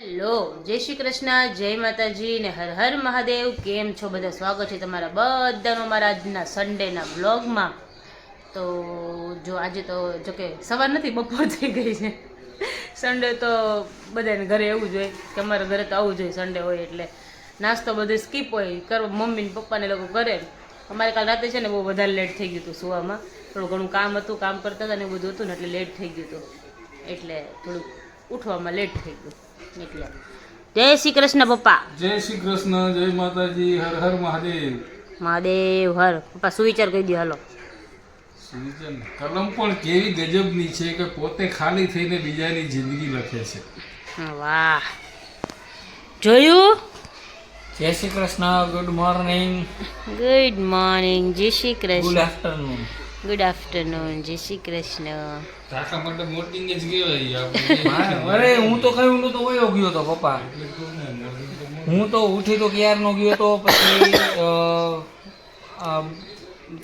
Hello, જય શ્રી કૃષ્ણ, જય માતાજી ને હર હર મહાદેવ. કેમ છો બધા? સ્વાગત છે તમારા બધાનું મારા આજના સન્ડેના બ્લોગમાં. તો જો આજે તો જોકે સવાર નથી, બપોર થઈ ગઈ છે. સન્ડે તો બધાને ઘરે એવું જ હોય કે અમારા ઘરે તો આવું જ હોય. સન્ડે હોય એટલે નાસ્તો બધું સ્કીપ હોય કરો, મમ્મી ને પપ્પાને લોકો કરે. અમારે કાલ રાતે છે ને બહુ વધારે લેટ થઈ ગયું હતું સુવામાં. થોડું ઘણું કામ હતું, કામ કરતા હતા ને એવું બધું હતું ને એટલે લેટ થઈ ગયું હતું. એટલે થોડુંક ઉઠવામાં લેટ થઈ ગયું. એટલે જય શ્રી કૃષ્ણ પપ્પા. જય શ્રી કૃષ્ણ, જય માતાજી, હર હર મહાદેવ. મહાદેવ હર. પપ્પા સુવિચાર કહી દો હાલો. સુવિચાર કલમ પણ કેવી ગજબની છે કે પોતે ખાલી થઈને બીજાની જિંદગી લખે છે. વાહ, જોયું? જય Shri Krishna. Good morning. Good morning. જય Shri good Krishna. Afternoon. Good afternoon. જય શ્રી કૃષ્ણ. કાકા માટે મોર્નિંગ જ કહેવાય આપણે. અરે હું તો કઈ ઊંડો તો વયો ગયો તો પપ્પા. હું તો ઉઠી તો ક્યારનો ગયો તો પછી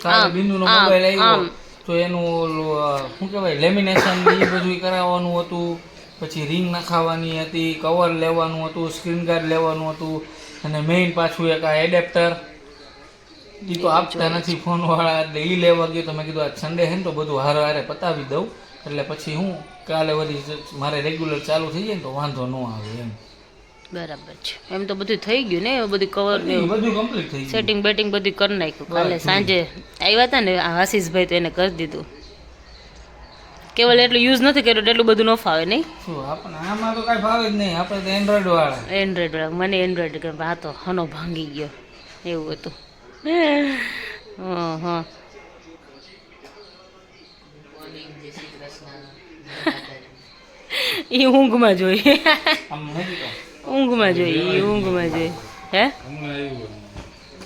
કાલે બિંદુનો મોબાઈલ આવ્યો તો એનું ઓલું શું કહેવાય લેમિનેશન એ બધું કરાવવાનું હતું. પછી રિંગ નખાવવાની હતી, કવર લેવાનું હતું, સ્ક્રીન ગાર્ડ લેવાનું હતું અને મેઇન પાછું એક આ એડેપ્ટર એ તો આપતા નથી ફોનવાળા, એટલે એ લેવા ગયો તો મેં કીધું આ સન્ડે છે ને તો બધું હારે હારે પતાવી દઉં એટલે પછી હું કાલે વળી મારે રેગ્યુલર ચાલુ થઈ જાય ને તો વાંધો ન આવે એમ. બરાબર છે. એમ તો બધું થઈ ગયું ને, બધું કવર ને બધું કમ્પ્લીટ થઈ ગયું. સેટિંગ બેટિંગ બધું કરી નાખ્યું. કાલે સાંજે આવ્યા હતા ને આ આશીષભાઈ, તો એને કરી દીધું. કેવલ એટલું યુઝ નથી કર્યું એટલું બધું ન ફાવે નહીં. શું આપણે આમાં તો કાંઈ ભાવે જ નહીં, આપણે તો એન્ડ્રોઈડ વાળા. એન્ડ્રોઈડ વાળા. મને એન્ડ્રોઈડ કે હા તો હનો ભાંગી ગયો એવું હતું. હા. એ ઊંઘમાં જોઈએ. આમ નથી તો ઊંઘમાં જોઈએ. એ ઊંઘમાં જોઈએ. હે હમણાં આવ્યું.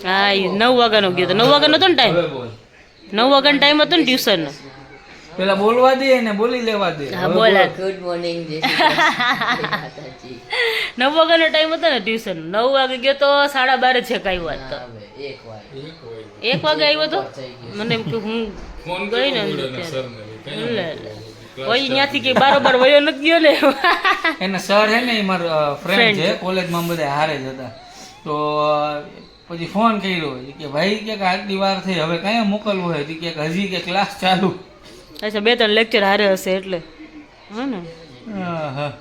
હા, એ 9 વાગ્યાનો ગયો હતો. 9 વાગ્યાનો હતો ને ટાઈમ. હવે બોલ. 9 વાગ્યાનો ટાઈમ હતો ને ટ્યુશનનો. પેલા બોલવા દે ને બોલી લેવા દે. હા બોલા. Good morning. જય શ્રી કૃષ્ણ. માતાજી. 9 વાગ્યાનો ટાઈમ હતો ને ટ્યુશન. 9 વાગે ગયો તો 12:30 છે કઈ વાત તો. હવે એક વાર 1 વાગે આવ્યો તો મને એમ કે હું ફોન ગઈ કર્યો ને બુડાના સરને. ઓય ત્યાંથી કે બારોબાર વયો નથી ગયો ને. એના સર હે ને એ મારા ફ્રેન્ડ છે, કોલેજમાં બધા હારે જ હતા. તો પછી ફોન કર્યો કે ભાઈ કે આટલી વાર થઈ હવે કયા મોકલવું હોય કે હજી કે ક્લાસ ચાલુ. અચ્છા, 2-3 લેક્ચર હારે હશે એટલે. હા ને, હા.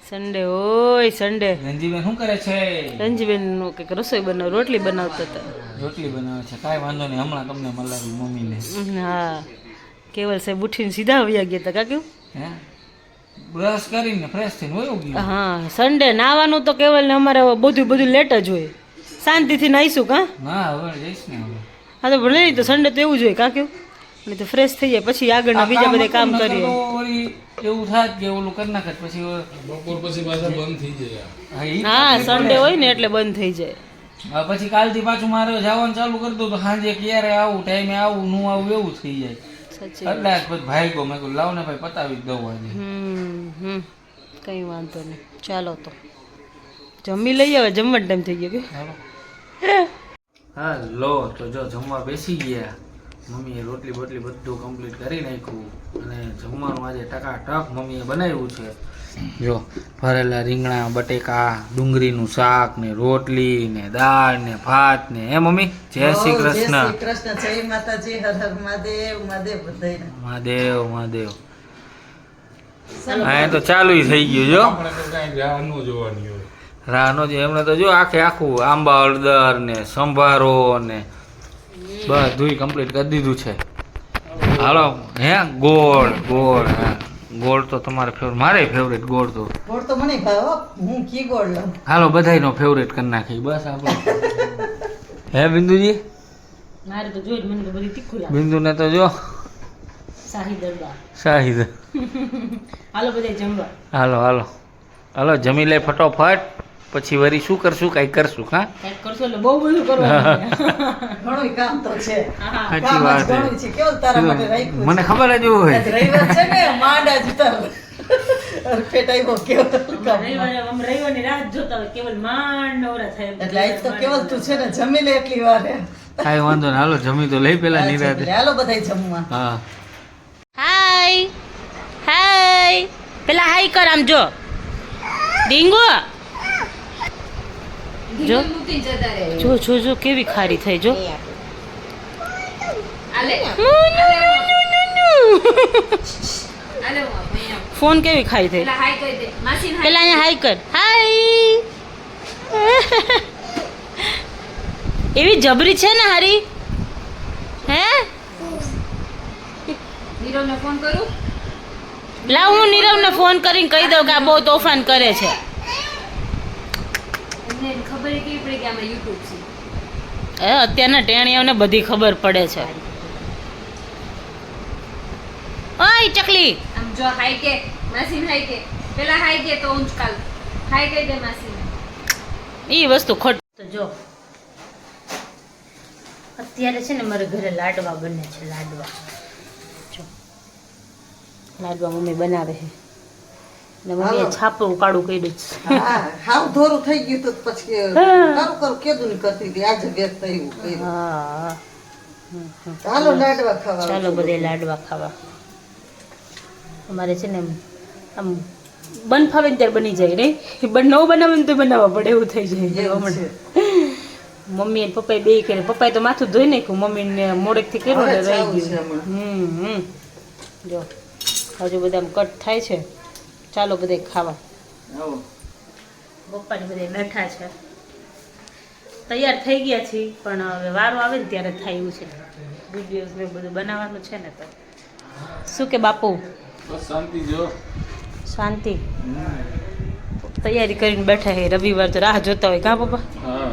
સન્ડે હોય સન્ડે. રંજીબેન શું કરે છે? રંજીબેન નું કંઈક રસોઈ બનાવ, રોટલી બનાવતા હતા. રોટલી બનાવે છે. કાંઈ વાંધો નહીં, હમણાં તમને મલાવી મમ્મીને. હા, કેવલ સાહેબ ઉઠીને સીધા આવ્યા ગયા હતા. કાક્યું હે બ્રશ કરીને ફ્રેશ થઈને વયો ગયો. હા, સન્ડે નાવાનું તો કેવલ ને અમારે બધું લેટ જ હોય. શાંતિથી નાહીશું કા. ના હવે જઈશ ને હવે. હા તો ભલે તો સન્ડે તો એવું જ હોય કાક્યું. એટલે તો ફ્રેશ થઈ જાય પછી આગળના બીજા બધા કામ કરીએ. એવું થાય કે ઓલું કરી નાખે પછી બપોર પછી પાછા બંધ થઈ જાય. હા, સન્ડે હોય ને એટલે બંધ થઈ જાય. પછી કાલથી પાછું મારે જવાનું ચાલુ કરી દઉં તો સાંજે ક્યારે આવું, ટાઈમે આવું, નું આવું એવું થઈ જાય. સાચી. એટલે જ પછી ભાઈ ગયો, મેં કહ્યું લાવ ને ભાઈ પતાવી જ દઉં આજે. કઈ વાંધો નહીં. ચાલો તો જમી લઈએ. હવે જમવાનો ટાઈમ થઈ ગયો કે. હા લો તો જો જમવા બેસી ગયા. મમ્મીએ રોટલી બોટલી બધું કમ્પ્લીટ કરી નાખ્યું અને જમવાનું આજે ટકાટક મમ્મીએ બનાવ્યું છે. જો ભરેલા રીંગણા, બટેકા, ડુંગળીનું શાક ને રોટલી ને દાળ ને ભાત ને. હે મમ્મી? જય શ્રી કૃષ્ણ. જય શ્રી કૃષ્ણ. જય માતાજી. હર હર મહાદેવ. મહાદેવ બધાયને. મહાદેવ. હા તો ચાલુ થઈ ગયું જો. આપણે તો કાંઈ રાહ ન જોવાની હોય. રાહનો જે એમને તો જો આખું આંબા હળદર ને સંભારો ને બધું કમ્પ્લીટ કરી દીધું છે. હાલો હે ગોળ. હા ગોળ તો તમારે ફેવરેટ, મારે ફેવરેટ ગોળ તો. ગોળ તો મને ભાવે હો. હું કી ગોળ લઉં. હાલો બધાયનો ફેવરેટ કરી નાખી બસ આપણે. હે બિંદુજી? મારે તો જોઈ મને તો બધી તીખું લાગે. બિંદુને તો જો શાહી દરબાર. શાહિદ. હાલો બધા જમવા. હાલો જમી લે ફટોફટ, પછી વરી શું કરશું, કઈ કરશું. હા કંઈક કરશો એટલે બહુ બધું કરવાનું. ઘણું કામ તો છે. સાચી કામ જ વાત ઘણું છે. કેવું તારા માટે રાખ્યું છે? મને ખબર જ હોય. આજ રવિવાર છે ને, માંડા જ ઉતાર. પેટ આવ્યો કેવલ કામ. રવિવારની રાત જોતા હોય કેવલ માંડ નવરા થાય. એટલે આજ તો કેવલ તું છે ને જમી લે એટલી વાર હે. કાંઈ વાંધો ને, હાલો જમી તો લઈ પેલા નિરાતે. એટલે હાલો બધાય જમવા. હા હાય પેલા હાય કર આમ જો. ડીંગો જો જો જો જો કેવી ખારી થઈ જો ફોન કેવી ખાઈ થઈ પેલા અહીંયા હાઈ કર હાય એવી જબરી છે ને હારી હે નીરવને ફોન કરું લાવ હું નીરવને ફોન કરીને કહી દઉં કે આ બહુ તોફાન કરે છે એમને ખબર કેવી પડી કે આમાં યુટ્યુબ છે અત્યારના ટેણીઓને બધી ખબર પડે છે ઓય ચકલી આમ જો હાઈ કે માસીન હાઈ કે પેલા હાઈ કે તો ઊંચ કાલ હાઈ કહી દે માસીને એ વસ્તુ ખોટ તો જો અત્યારે છે ને મારા ઘરે લાડવા બને છે લાડવા જો લાડવા મમ્મી બનાવે છે ને મમ્મીએ છાપરું કાળું કર્યું છે હા હાવ ધોરું થઈ ગયું તો પછી કરું કેદું ની કરતી હતી આજે વ્યસ્ત થયું કર્યું. હા ચાલો લાડવા ખાવા ચાલો બધે લાડવા ખાવા અમારે છે ને આમ બન ફાવે ને ત્યારે બની જાય નહીં ન બનાવે ને તો બનાવવા પડે એવું થઈ જાય એવું છે. મમ્મી અને પપ્પાએ બે કરે પપ્પાએ તો માથું ધોઈ નાખ્યું મમ્મીને મોડેકથી કર્યું ને હવે રહી ચાવું છે ગયું હમણાં. જો હજુ બધા આમ કટ થાય છે ચાલો બધે ખાવા આવો. પપ્પાને બધે બેઠા છે તૈયાર થઈ ગયા છીએ પણ હવે વારો આવે ને ત્યારે થાય એવું છે વિડીયોઝ ને બધું બનાવવાનું છે ને તો શું કે બાપુ બસ શાંતિ જો શાંતિ તૈયારી કરીને બેઠા છે રવિવાર તો રાહ જોતા હોય કા પપ્પા હા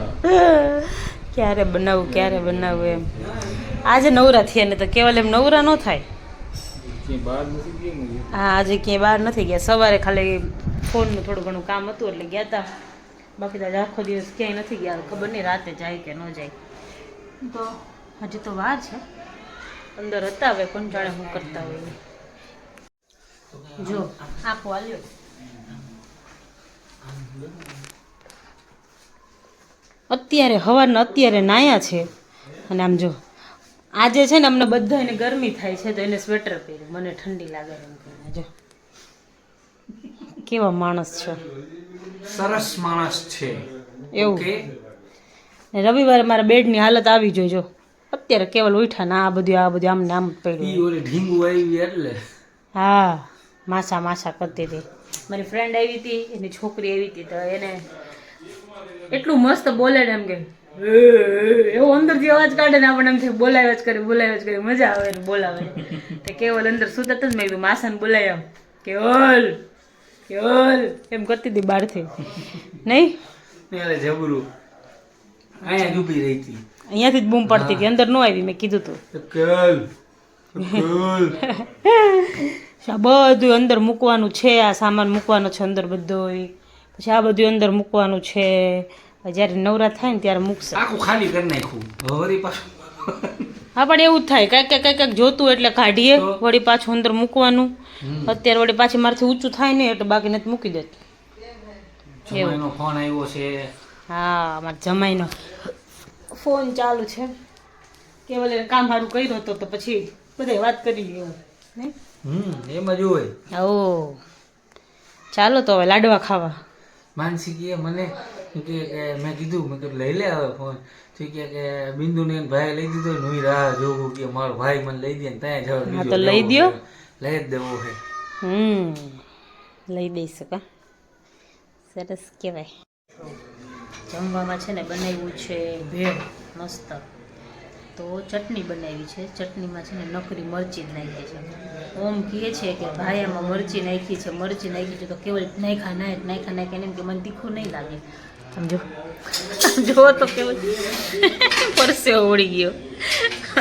ક્યારે બનાવવું એમ આજે નવરા થયા ને તો કેવલ એમ નવરા ન થાય ક્યાંય બહાર નથી ગયું ને હા આજે ક્યાંય બહાર નથી ગયા સવારે ખાલી ફોનનું થોડું ઘણું કામ હતું એટલે ગયા હતા બાકી તો આજે આખો દિવસ ક્યાંય નથી ગયા ખબર નહીં રાતે જાય કે ન જાય તો હજી તો વાર છે અંદર હતા હવે કોણ જાણે શું કરતા હોય જો આપો આલ્યો અત્યારે નાયા છે અને આમ જો આજે છે ને અમને બધાને ગરમી થાય છે તો એને સ્વેટર પહેર્યું મને ઠંડી લાગે એમ કરીને જો કેવા માણસ છે સરસ માણસ છે એવું ઓકે ને રવિવારે મારા બેડની હાલત આવી જોઈ જો અત્યારે કેવલ ઉઠા ને આ બધું આમને આમ ઈ પડ્યું ઓલી ઢીંગુ આવી એટલે હા માસા કરતી હતી મારી ફ્રેન્ડ આવી હતી એની છોકરી આવી હતી તો એને એટલું મસ્ત બોલે ને એમ કે એવો અંદરથી અવાજ કાઢે ને આપણને એમ થાય બોલાવ્યા જ કરે મજા આવે એને બોલાવે તો કેવલ અંદર સુતા જ મેં કીધું માસાને બોલાય એમ કેવલ એમ કરતી હતી બહારથી નહીં એટલે જબરું અહીંયા જ ઊભી રહી હતી અહીંયાથી જ બૂમ પડતી હતી અંદર ન આવી મેં કીધું તું કલ આ બધું અંદર મૂકવાનું છે આ સામાન મૂકવાનો છે અંદર બધો પછી આ બધું અંદર મૂકવાનું છે જ્યારે નવરા થાય ને ત્યારે મૂકશે આખું ખાલી કરી નાખ્યું વળી પાછું હા પણ એવું જ થાય કાંઈક જોતું એટલે કાઢીએ તો? વળી પાછું અંદર મૂકવાનું અત્યારે વળી પાછી મારથી ઊંચું થાય ને એટલે બાકી નથી મૂકી દેતું જમાઈનો ફોન આવ્યો છે હા અમારા જમાઈનો ફોન ચાલુ છે કેવલ એને કામ સારું કર્યું હતું તો પછી બધાય વાત કરી લે એવું નહીં એમ જ હોય ઓ ચાલો તો હવે લાડવા ખાવા માનસી કે મને કે મેં કીધું લઈ લે હવે ફોન તો કે બિંદુને એને ભાઈ લઈ દીધો ને હું રાહ જોઉં કે મારો ભાઈ મને લઈ દે ને ત્યાં જવા હા તો લઈ દ્યો લઈ જ દેવો છે લઈ દઈશ કા સરસ કહેવાય જમવામાં છે ને બનાવ્યું છે ભેળ મસ્ત તો ચટણી બનાવી છે ચટણીમાં છે ને નકરી મરચી જ નાખી છે ઓમ કહે છે કે ભાઈ આમાં મરચી નાખી છે તો કેવલ નાખ્યા એમ કે મને તીખું નહીં લાગે સમજો જો તો કેવલ પરસે ઓળી ગયો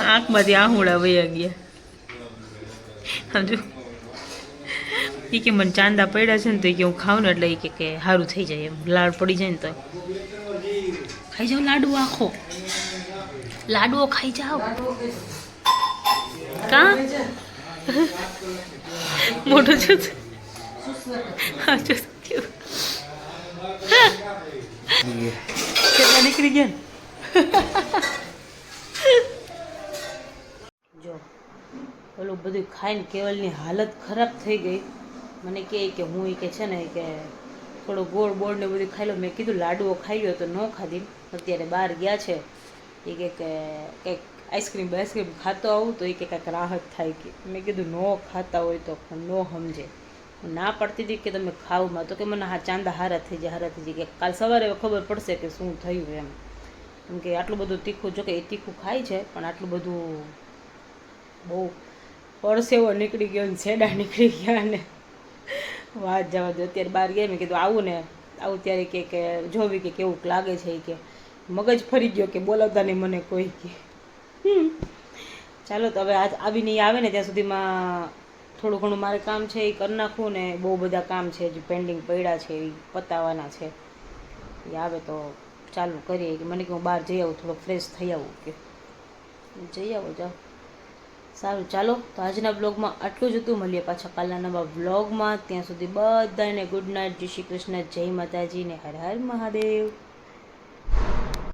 આંખમાંથી આહુડા વયા ગયા સમજો એ કે મને ચાંદા પડ્યા છે ને તો એ કે હું ખાઉં ને એટલે એ કે સારું થઈ જાય એમ લાડ પડી જાય ને તો ખાઈ જાઓ લાડવો ખાઈ જાઓ કા મોટું છે હા જો કેટલા નીકળી ગયા જો ઓલું બધું ખાઈને કેવલની હાલત ખરાબ થઈ ગઈ મને કહે કે હું કે છે ને કે થોડો ગોળ બોળ ને બધું ખાઈ લો. મેં કીધું લાડુઓ ખાઈ લો તો ન ખાધી. અત્યારે બહાર ગયા છે એ કે કંઈક આઈસ્ક્રીમ ખાતો આવું તો એ કે કાંઈક રાહત થાય કે. મેં કીધું ન ખાતા હોય તો ન સમજે. ના પડતી હતી કે તમે ખાવમાં તો કે મને હા ચાંદા હારા થઈ જાય કે કાલ સવારે ખબર પડશે કે શું થયું એમ. કેમ કે આટલું બધું તીખું, જો કે એ તીખું ખાય છે પણ આટલું બધું બહુ પરસેવો નીકળી ગયો ને છેડા નીકળી ગયા ને વાત જવા દો. અત્યારે બહાર ગયા મેં કીધું આવું ત્યારે કે જોવી કે કેવું લાગે છે કે મગજ ફરી ગયો કે બોલાવતા નહીં મને કોઈ કે. ચાલો તો હવે આજ આવીને આવે ને ત્યાં સુધીમાં થોડું ઘણું મારે કામ છે એ કરી નાખવું ને બહુ બધા કામ છે જે પેન્ડિંગ પડ્યા છે એ પતાવવાના છે. એ આવે તો ચાલુ કરીએ કે મને કે હું બહાર જઈ આવું, થોડો ફ્રેશ થઈ આવું કે જઈ આવો જાઓ. સારું ચાલો તો આજના બ્લોગમાં આટલું જ હતું. મળીએ પાછા કાલના નવા બ્લોગમાં. ત્યાં સુધી બધાને ગુડ નાઇટ, જય શ્રી કૃષ્ણ, જય માતાજી ને હર હર મહાદેવ.